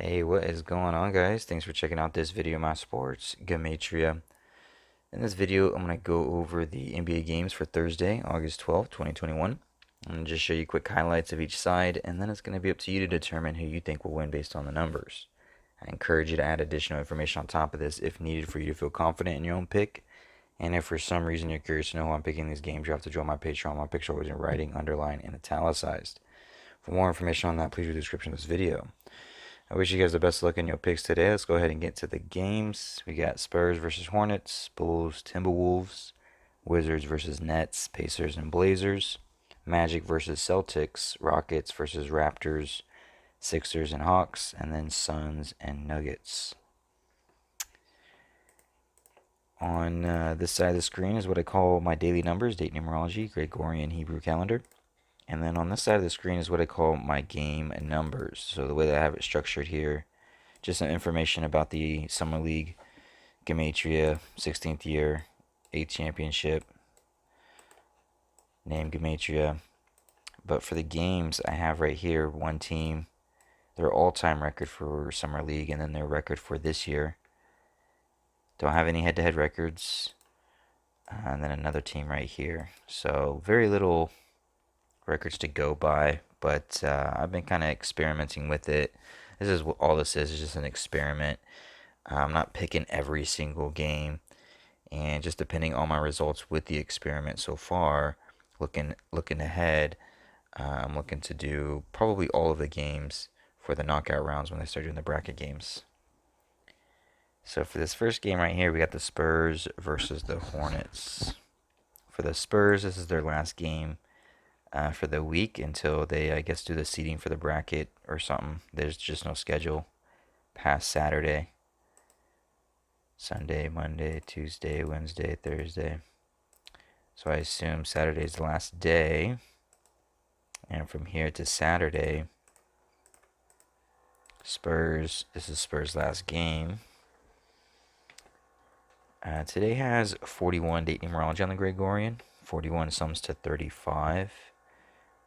Hey, what is going on, guys? Thanks for checking out this video of my sports, Gematria. In this video, I'm going to go over the NBA games for Thursday, August 12th, 2021. I'm going to just show you quick highlights of each side, and then it's going to be up to you to determine who you think will win based on the numbers. I encourage you to add additional information on top of this if needed for you to feel confident in your own pick. And if for some reason you're curious to know who I'm picking these games, you have to join my Patreon. My picks are always in writing, underlined, and italicized. For more information on that, please read the description of this video. I wish you guys the best of luck in your picks today. Let's go ahead and get to the games. We got Spurs versus Hornets, Bulls, Timberwolves, Wizards versus Nets, Pacers and Blazers, Magic versus Celtics, Rockets versus Raptors, Sixers and Hawks, and then Suns and Nuggets. On this side of the screen is what I call my daily numbers, date numerology, Gregorian Hebrew calendar. And then on this side of the screen is what I call my game numbers. So the way that I have it structured here, just some information about the Summer League, Gematria, 16th year, 8th championship, name Gematria. But for the games, I have right here one team, their all-time record for Summer League, and then their record for this year. Don't have any head-to-head records. And then another team right here. So very little records to go by, but I've been kind of experimenting with it. This is what all this is just an experiment. I'm not picking every single game, and just depending on my results with the experiment so far, looking ahead, I'm looking to do probably all of the games for the knockout rounds when they start doing the bracket games. So for this first game right here, we got the Spurs versus the Hornets. For the Spurs, this is their last game for the week until they, I guess, do the seeding for the bracket or something. There's just no schedule past Saturday. Sunday, Monday, Tuesday, Wednesday, Thursday. So I assume Saturday's the last day. And from here to Saturday, Spurs, this is Spurs' last game. Today has 41 date numerology on the Gregorian. 41 sums to 35.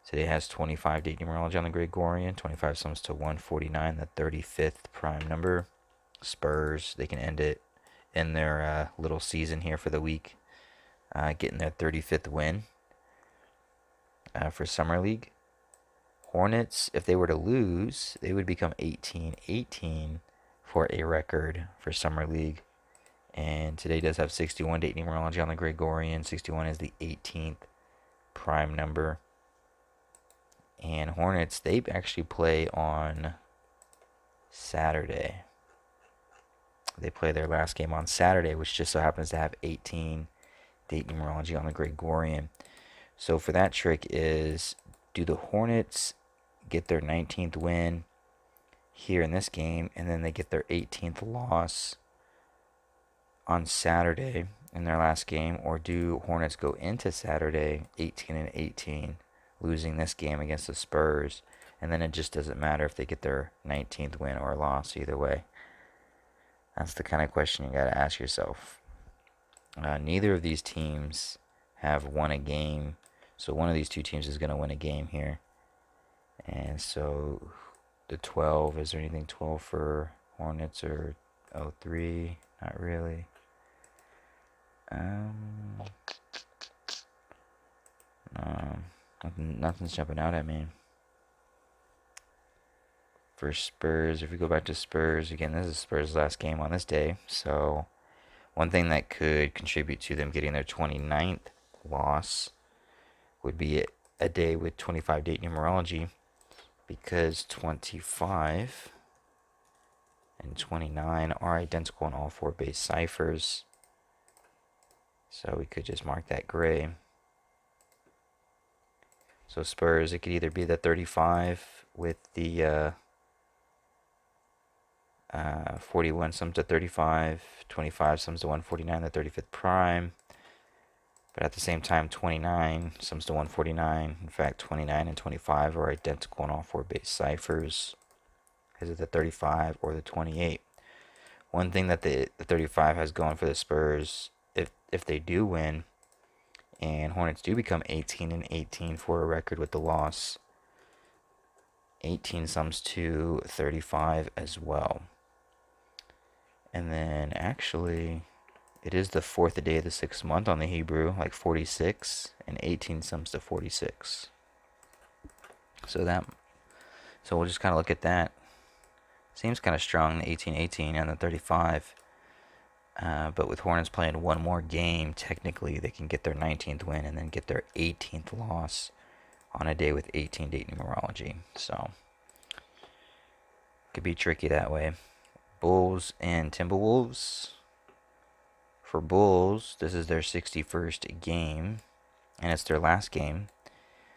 Today has 25 date numerology on the Gregorian. 25 sums to 149, the 35th prime number. Spurs, they can end it in their little season here for the week, getting their 35th win for Summer League. Hornets, if they were to lose, they would become 18-18 for a record for Summer League. And today does have 61 date numerology on the Gregorian. 61 is the 18th prime number. And Hornets, they actually play on Saturday. They play their last game on Saturday, which just so happens to have 18 date numerology on the Gregorian. So for that trick is, do the Hornets get their 19th win here in this game, and then they get their 18th loss on Saturday in their last game, or do Hornets go into Saturday 18-18, losing this game against the Spurs, and then it just doesn't matter if they get their 19th win or loss either way? That's the kind of question you got to ask yourself. Neither of these teams have won a game, so one of these two teams is going to win a game here. And so the 12, is there anything 12 for Hornets or 03? Not really. Nothing's jumping out at me. For Spurs, if we go back to Spurs, again, this is Spurs' last game on this day. So one thing that could contribute to them getting their 29th loss would be a day with 25 date numerology, because 25 and 29 are identical in all four base ciphers. So we could just mark that gray. So Spurs, it could either be the 35 with the 41 sums to 35, 25 sums to 149, the 35th prime. But at the same time, 29 sums to 149. In fact, 29 and 25 are identical in all four base ciphers. Is it the 35 or the 28? One thing that the 35 has going for the Spurs, if they do win, and Hornets do become 18-18 for a record with the loss, 18 sums to 35 as well. And then actually, it is the fourth day of the 6th month on the Hebrew, like 46, and 18 sums to 46. So we'll just kind of look at that. Seems kind of strong, the 18-18 and the 35. But with Hornets playing one more game, technically they can get their 19th win and then get their 18th loss on a day with 18 date numerology. So could be tricky that way. Bulls and Timberwolves. For Bulls, this is their 61st game, and it's their last game.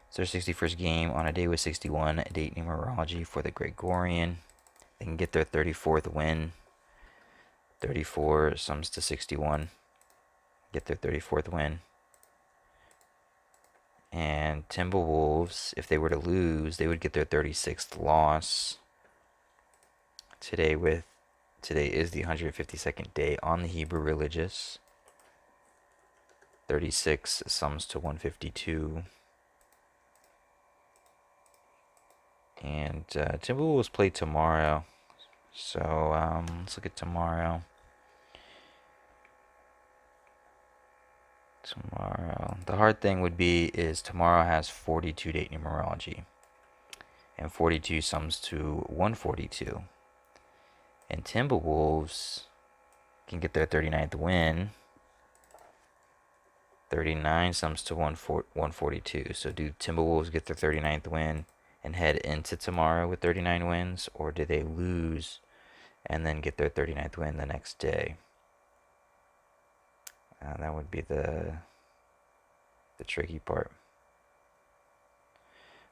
It's their 61st game on a day with 61 date numerology for the Gregorian. They can get their 34th win. 34 sums to 61. Get their 34th win. And Timberwolves, if they were to lose, they would get their 36th loss. Today is the 152nd day on the Hebrew Religious. 36 sums to 152. And Timberwolves play tomorrow. So let's look at tomorrow. The hard thing would be is tomorrow has 42 date numerology. And 42 sums to 142. And Timberwolves can get their 39th win. 39 sums to 142. So do Timberwolves get their 39th win and head into tomorrow with 39 wins? Or do they lose and then get their 39th win the next day? That would be the tricky part.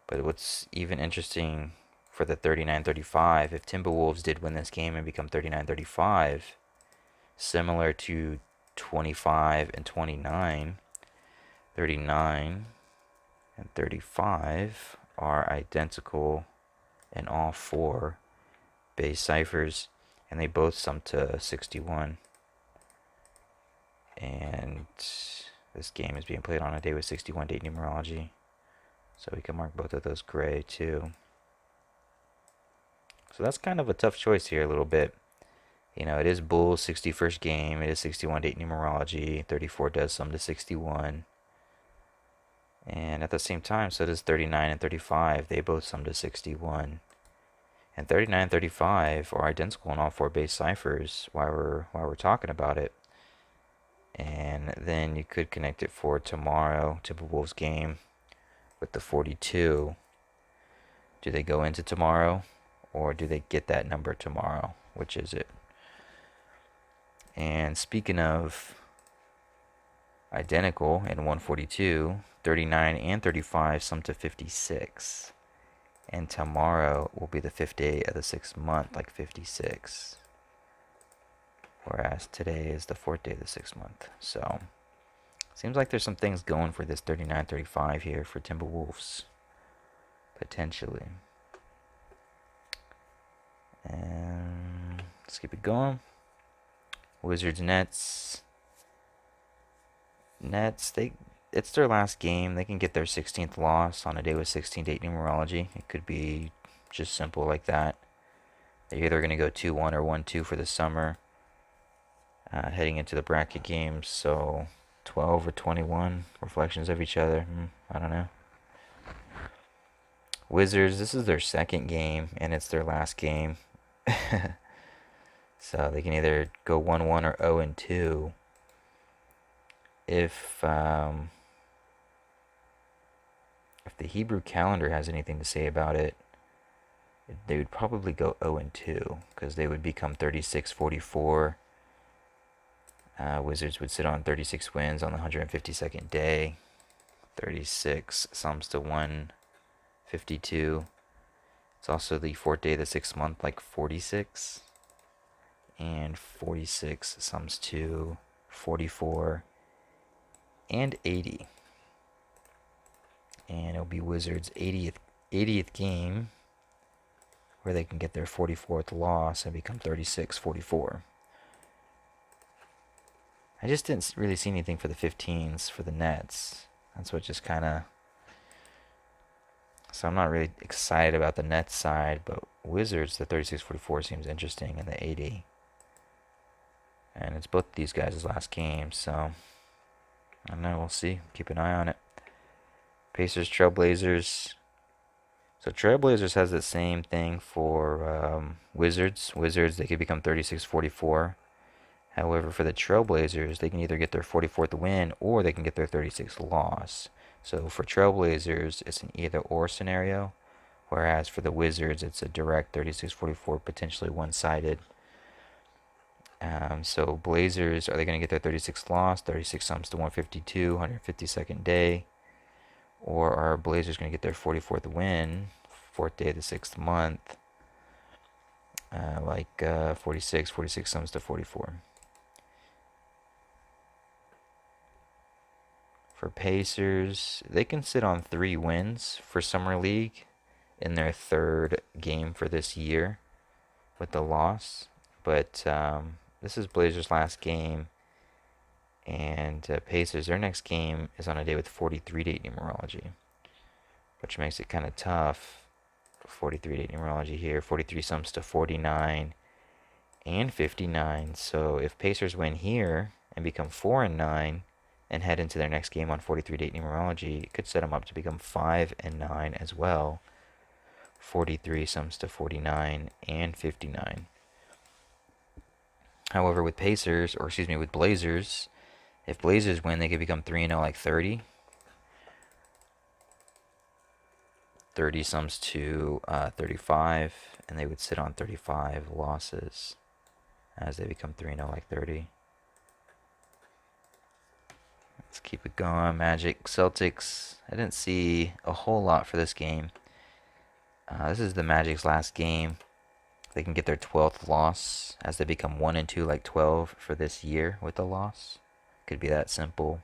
But what's even interesting for the 39-35, if Timberwolves did win this game and become 39-35, similar to 25 and 29, 39 and 35 are identical in all four base ciphers, and they both sum to 61. And this game is being played on a day with 61 date numerology, so we can mark both of those gray too. So that's kind of a tough choice here a little bit. You know, it is Bulls' 61st game. It is 61 date numerology. 34 does sum to 61. And at the same time, so does 39 and 35. They both sum to 61. And 39 and 35 are identical in all four base ciphers while we're talking about it. And then you could connect it for tomorrow, Timberwolves game with the 42. Do they go into tomorrow, or do they get that number tomorrow? Which is it? And speaking of identical in 142, 39 and 35 sum to 56. And tomorrow will be the 5th day of the 6th month, like 56. Whereas today is the 4th day of the 6th month. So, seems like there's some things going for this 39-35 here for Timberwolves. Potentially. And let's keep it going. Wizards Nets. It's their last game. They can get their 16th loss on a day with 16 date numerology. It could be just simple like that. They're either going to go 2-1 or 1-2 for the summer. Heading into the bracket games, so 12 or 21 reflections of each other. I don't know. Wizards, this is their second game, and it's their last game. So they can either go 1-1 or 0-2. If the Hebrew calendar has anything to say about it, they would probably go 0-2 because they would become 36-44. Wizards would sit on 36 wins on the 152nd day. 36 sums to 152. It's also the 4th day of the 6th month, like 46. And 46 sums to 44 and 80. And it'll be Wizards' 80th game where they can get their 44th loss and become 36-44. I just didn't really see anything for the 15s for the Nets. That's what just kind of So I'm not really excited about the Nets side, but Wizards, the 36-44 seems interesting in the 80. And it's both these guys' last game, so I don't know. We'll see. Keep an eye on it. Pacers, Trailblazers. So Trailblazers has the same thing for Wizards. Wizards, they could become 36-44. However, for the Trailblazers, they can either get their 44th win or they can get their 36th loss. So for Trailblazers, it's an either or scenario. Whereas for the Wizards, it's a direct 36-44, potentially one-sided. So Blazers, are they going to get their 36th loss? 36 sums to 152, 152nd day. Or are Blazers going to get their 44th win, 4th day of the 6th month? 46 sums to 44. For Pacers, they can sit on 3 wins for Summer League in their 3rd game for this year with the loss. But this is Blazers' last game. And Pacers, their next game is on a day with 43 date numerology, which makes it kind of tough. 43 date numerology here. 43 sums to 49 and 59. So if Pacers win here and become 4-9 and head into their next game on 43 date numerology, it could set them up to become 5-9 as well. 43 sums to 49 and 59. However, with with Blazers, if Blazers win, they could become 3-0 like 30. 30 sums to 35, and they would sit on 35 losses as they become 3-0 like 30. Let's keep it going. Magic, Celtics. I didn't see a whole lot for this game. This is the Magic's last game. They can get their 12th loss as they become 1-2 like 12 for this year with a loss. Could be that simple.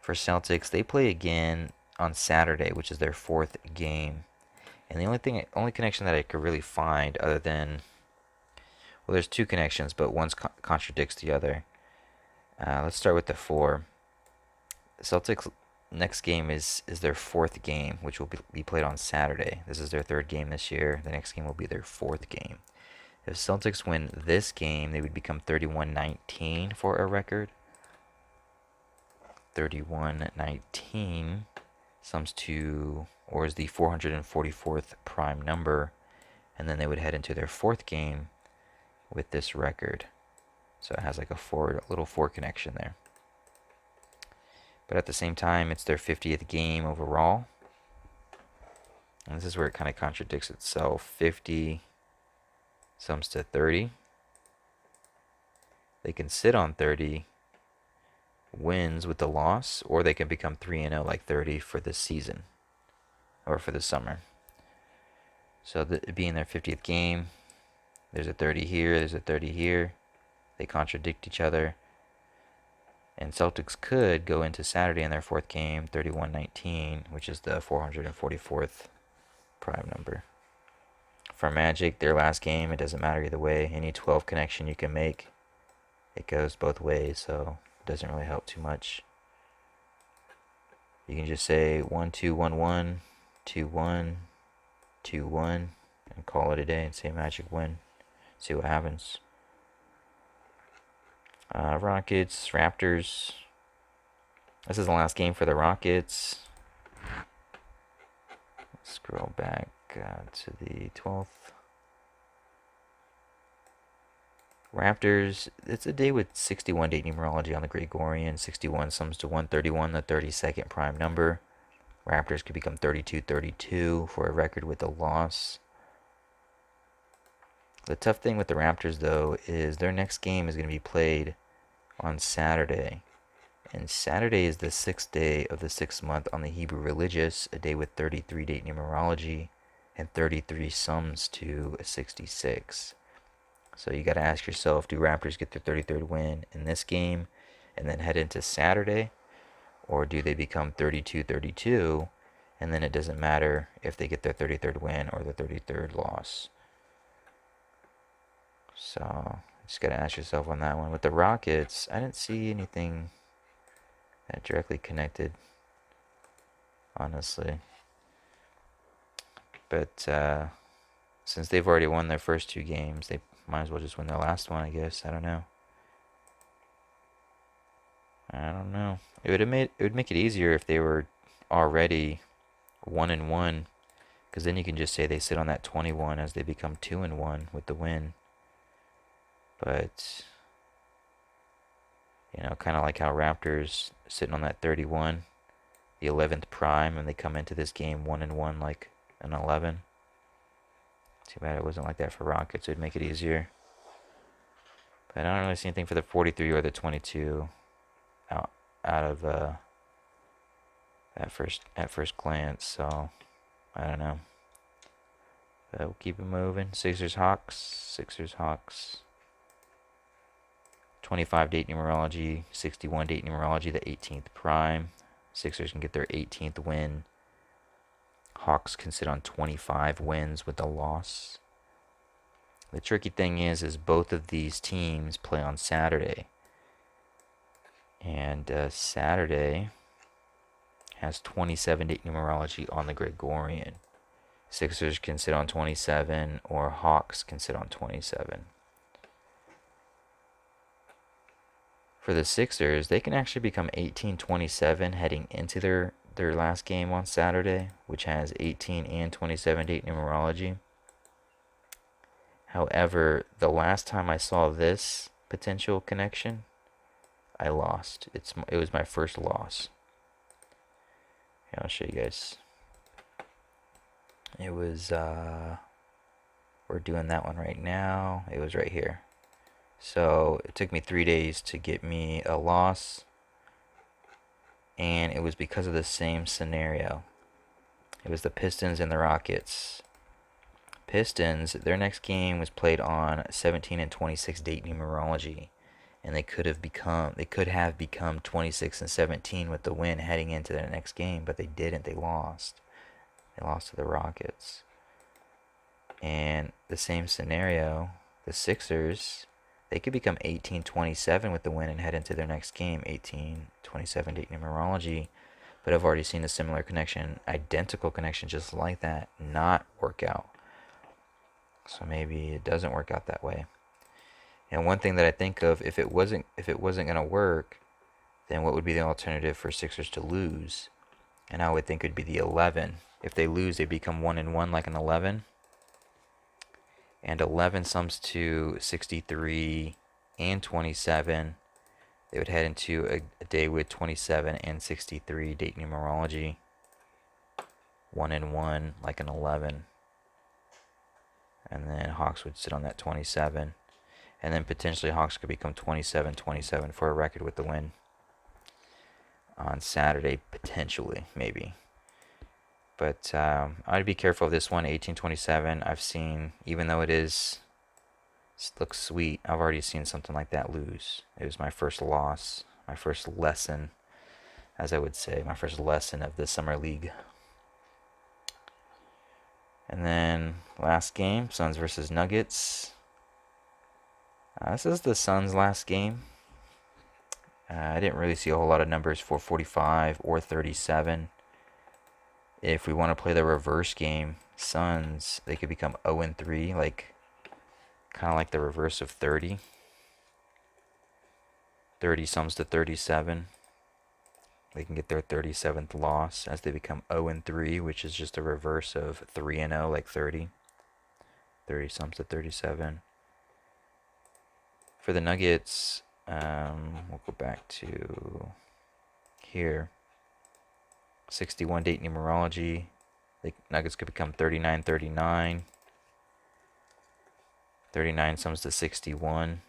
For Celtics, they play again on Saturday, which is their 4th game. And the only connection that I could really find, other than, well, there's 2 connections, but one contradicts the other. Let's start with the 4. Celtics next game is their 4th game, which will be played on Saturday. This is their 3rd game this year. The next game will be their 4th game. If Celtics win this game, they would become 31-19 for a record. 31-19 sums to, or is the 444th prime number, and then they would head into their 4th game with this record. So it has like a little 4 connection there. But at the same time, it's their 50th game overall. And this is where it kind of contradicts itself. 50 sums to 30. They can sit on 30 wins with the loss, or they can become 3-0 like 30 for this season, or for the summer. So being their 50th game, there's a 30 here, there's a 30 here. They contradict each other. And Celtics could go into Saturday in their 4th game, 31-19, which is the 444th prime number. For Magic, their last game, it doesn't matter either way. Any 12 connection you can make, it goes both ways, so it doesn't really help too much. You can just say 1-2-1-1, 2-1, 2-1, and call it a day and say Magic win. See what happens. Rockets, Raptors. This is the last game for the Rockets. Scroll back to the 12th. Raptors, it's a day with 61 date numerology on the Gregorian. 61 sums to 131, the 32nd prime number. Raptors could become 32-32 for a record with a loss. The tough thing with the Raptors, though, is their next game is going to be played on Saturday. And Saturday is the 6th day of the 6th month on the Hebrew religious, a day with 33 date numerology and 33 sums to 66. So you got to ask yourself, do Raptors get their 33rd win in this game and then head into Saturday? Or do they become 32-32 and then it doesn't matter if they get their 33rd win or their 33rd loss? So just got to ask yourself on that one. With the Rockets, I didn't see anything that directly connected. honestly. But since they've already won their first two games, they might as well just win their last one, I guess. I don't know. I don't know. It would make it easier if they were already 1-1, because then you can just say they sit on that 21 as they become 2-1 with the win. But kind of like how Raptors sitting on that 31, the 11th prime, and they come into this game 1-1 like an 11. Too bad it wasn't like that for Rockets. It would make it easier. But I don't really see anything for the 43 or the 22 out of at first glance. So I don't know. But we'll keep it moving. Sixers Hawks. 25 date numerology, 61 date numerology, the 18th prime. Sixers can get their 18th win. Hawks can sit on 25 wins with a loss. The tricky thing is both of these teams play on Saturday. And Saturday has 27 date numerology on the Gregorian. Sixers can sit on 27, or Hawks can sit on 27. For the Sixers, they can actually become 18-27 heading into their last game on Saturday, which has 18 and 27 date numerology. However, the last time I saw this potential connection, I lost. It was my first loss. Here, I'll show you guys. It was we're doing that one right now. It was right here. So it took me 3 days to get me a loss, and it was because of the same scenario. It was the Pistons and the Rockets. Pistons, their next game was played on 17 and 26 date numerology, and they could have become 26 and 17 with the win heading into their next game, but they didn't. They lost. They lost to the Rockets. And the same scenario, the Sixers, they could become 18-27 with the win and head into their next game, 18-27 date numerology. But I've already seen a similar connection, identical connection just like that, not work out. So maybe it doesn't work out that way. And one thing that I think of, if it wasn't going to work, then what would be the alternative for Sixers to lose? And I would think it would be the 11. If they lose, they become 1-1 like an 11. And 11 sums to 63 and 27. They would head into a day with 27 and 63 date numerology. 1-1 like an 11. And then Hawks would sit on that 27. And then potentially Hawks could become 27-27 for a record with the win on Saturday, potentially, maybe. But I'd be careful of this one, 18-27. I've seen, even though it looks sweet, I've already seen something like that lose. It was my first loss, my first lesson, as I would say, my first lesson of the Summer League. And then last game, Suns versus Nuggets. This is the Suns' last game. I didn't really see a whole lot of numbers for 45 or 37. If we want to play the reverse game, Suns, they could become 0-3, kind of like the reverse of 30. 30 sums to 37. They can get their 37th loss as they become 0-3, which is just a reverse of 3-0, like 30. 30 sums to 37. For the Nuggets, we'll go back to here. 61 date numerology. The Nuggets could become 39-39. 39 sums to 61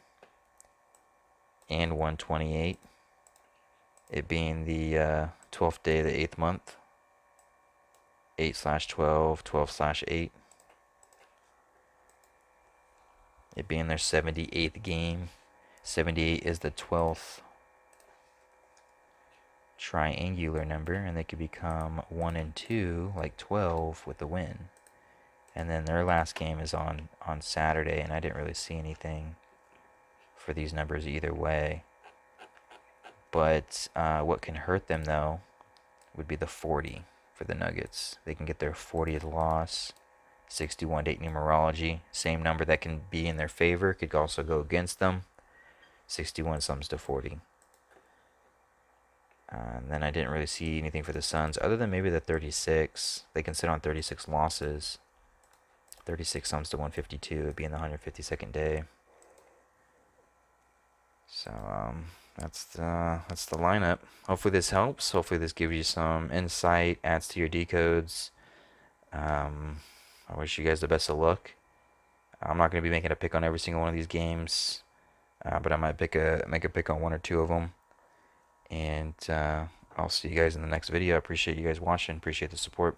and 128. It being the 12th day of the 8th month. 8/12, 12/8. It being their 78th game. 78 is the 12th triangular number, and they could become 1-2, like 12, with the win. And then their last game is on Saturday, and I didn't really see anything for these numbers either way. But what can hurt them, though, would be the 40. for the Nuggets. They can get their 40th loss. 61 to 8 numerology. Same number that can be in their favor could also go against them. 61 sums to 40. And then I didn't really see anything for the Suns other than maybe the 36. They can sit on 36 losses. 36 sums to 152. It'd be in the 152nd day. So that's the lineup. Hopefully this helps. Hopefully this gives you some insight, adds to your decodes. I wish you guys the best of luck. I'm not going to be making a pick on every single one of these games, but I might make a pick on one or two of them. And I'll see you guys in the next video. I appreciate you guys watching. Appreciate the support.